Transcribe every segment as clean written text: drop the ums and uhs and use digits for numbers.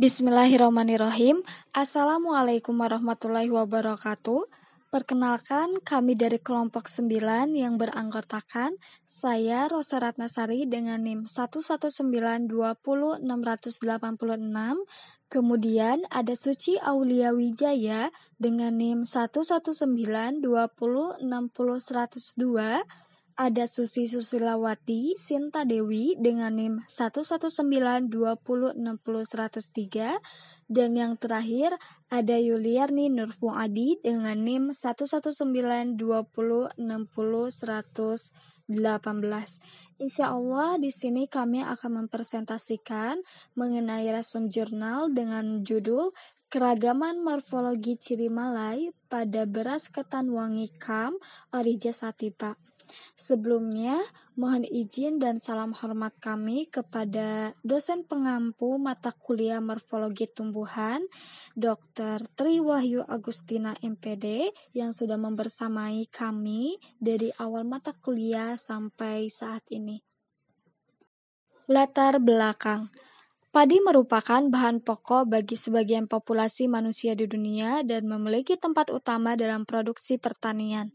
Bismillahirrahmanirrahim. Assalamualaikum warahmatullahi wabarakatuh. Perkenalkan, kami dari kelompok 9 yang beranggotakan saya Rosa Ratnasari dengan NIM 119200686. Kemudian ada Suci Aulia Wijaya dengan NIM 11920600102. Ada Susi Susilawati Sinta Dewi dengan NIM 11920600103, dan yang terakhir ada Yuliarni Nurfuadi dengan NIM 11920600118. Insya Allah di sini kami akan mempresentasikan mengenai resume jurnal dengan judul Keragaman Morfologi Ciri Malai pada Beras Ketan Wangi Kam Orija Sativa. Sebelumnya, mohon izin dan salam hormat kami kepada dosen pengampu mata kuliah Morfologi Tumbuhan, Dr. Tri Wahyu Agustina MPD, yang sudah membersamai kami dari awal mata kuliah sampai saat ini. Latar belakang. Padi merupakan bahan pokok bagi sebagian populasi manusia di dunia dan memiliki tempat utama dalam produksi pertanian.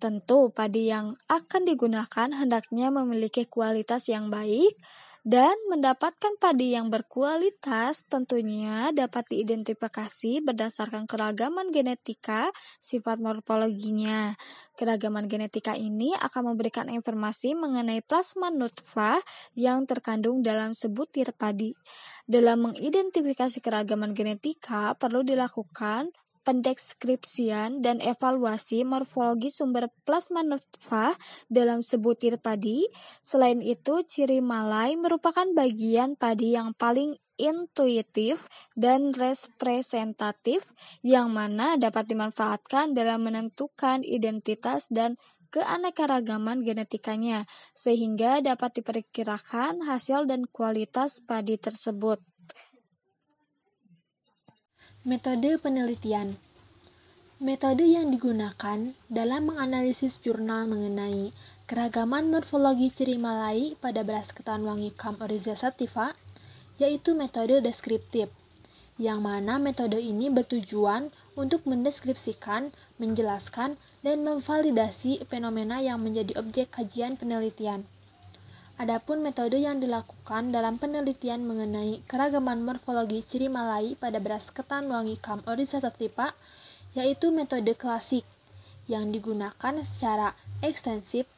Tentu, padi yang akan digunakan hendaknya memiliki kualitas yang baik, dan mendapatkan padi yang berkualitas tentunya dapat diidentifikasi berdasarkan keragaman genetika sifat morfologinya. Keragaman genetika ini akan memberikan informasi mengenai plasma nutfah yang terkandung dalam sebutir padi. Dalam mengidentifikasi keragaman genetika perlu dilakukan pendeskripsian dan evaluasi morfologi sumber plasma nutfah dalam sebutir padi. Selain itu, ciri malai merupakan bagian padi yang paling intuitif dan representatif yang mana dapat dimanfaatkan dalam menentukan identitas dan keanekaragaman genetikanya, sehingga dapat diperkirakan hasil dan kualitas padi tersebut. Metode penelitian. Metode yang digunakan dalam menganalisis jurnal mengenai keragaman morfologi ciri malai pada beras ketan wangi Kam Orija Sativa yaitu metode deskriptif, yang mana metode ini bertujuan untuk mendeskripsikan, menjelaskan, dan memvalidasi fenomena yang menjadi objek kajian penelitian. Adapun metode yang dilakukan dalam penelitian mengenai keragaman morfologi ciri malai pada beras ketan wangi Kam Orija Sativa yaitu metode klasik yang digunakan secara ekstensif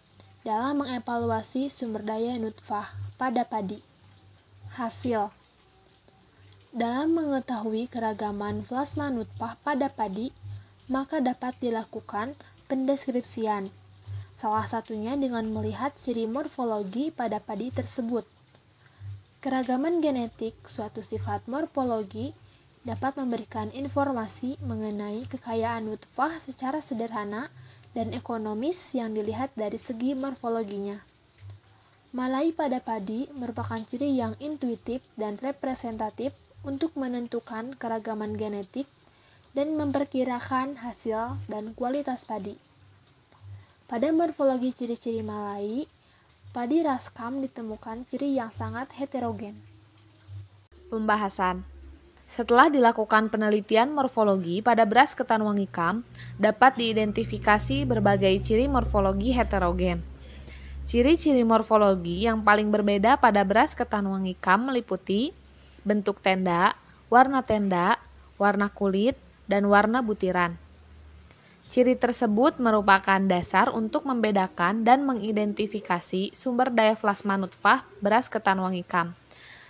dalam mengevaluasi sumber daya nutfah pada padi. Hasil: dalam mengetahui keragaman plasma nutfah pada padi, maka dapat dilakukan pendeskripsian. Salah satunya dengan melihat ciri morfologi pada padi tersebut. Keragaman genetik suatu sifat morfologi dapat memberikan informasi mengenai kekayaan nutfah secara sederhana dan ekonomis yang dilihat dari segi morfologinya. Malai pada padi merupakan ciri yang intuitif dan representatif untuk menentukan keragaman genetik dan memperkirakan hasil dan kualitas padi. Pada morfologi ciri-ciri malai, padi ras Kam ditemukan ciri yang sangat heterogen. Pembahasan. Setelah dilakukan penelitian morfologi pada beras ketan wangi Kam, dapat diidentifikasi berbagai ciri morfologi heterogen. Ciri-ciri morfologi yang paling berbeda pada beras ketan wangi Kam meliputi bentuk tenda, warna kulit, dan warna butiran. Ciri tersebut merupakan dasar untuk membedakan dan mengidentifikasi sumber daya plasma nutfah beras ketan wangi Kam.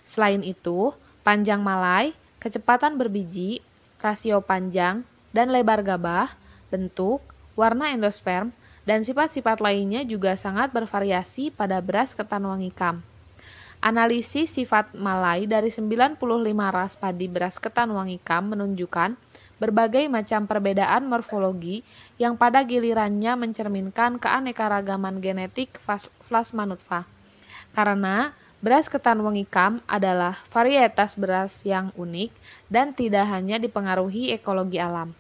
Selain itu, panjang malai, kecepatan berbiji, rasio panjang dan lebar gabah, bentuk, warna endosperm, dan sifat-sifat lainnya juga sangat bervariasi pada beras ketan wangi Kam. Analisis sifat malai dari 95 ras padi beras ketan wangi Kam menunjukkan berbagai macam perbedaan morfologi yang pada gilirannya mencerminkan keanekaragaman genetik plasma nutfah. Karena beras ketan wangi Kam adalah varietas beras yang unik dan tidak hanya dipengaruhi ekologi alam.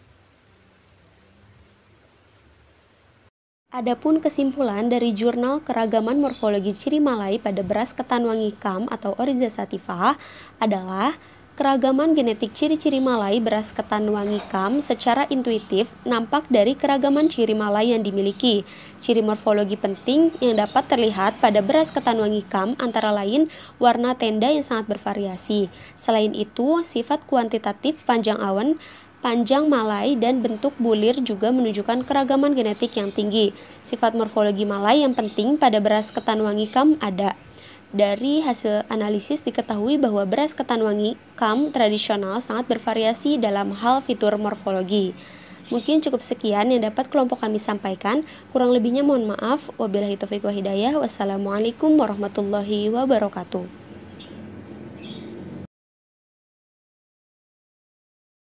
Adapun kesimpulan dari jurnal keragaman morfologi ciri malai pada beras ketan wangi Kam atau Orija Sativa adalah Keragaman genetik ciri-ciri Malai beras ketan wangi KAM secara intuitif nampak dari keragaman ciri Malai yang dimiliki. Ciri morfologi penting yang dapat terlihat pada beras ketan wangi KAM antara lain warna tenda yang sangat bervariasi. Selain itu, sifat kuantitatif panjang awan, panjang Malai, dan bentuk bulir juga menunjukkan keragaman genetik yang tinggi. Sifat morfologi Malai yang penting pada beras ketan wangi KAM ada. Dari hasil analisis diketahui bahwa beras ketan wangi KAM tradisional sangat bervariasi dalam hal fitur morfologi. Mungkin cukup sekian yang dapat kelompok kami sampaikan. Kurang lebihnya mohon maaf. Wabillahi taufiq wal hidayah. Wassalamualaikum warahmatullahi wabarakatuh.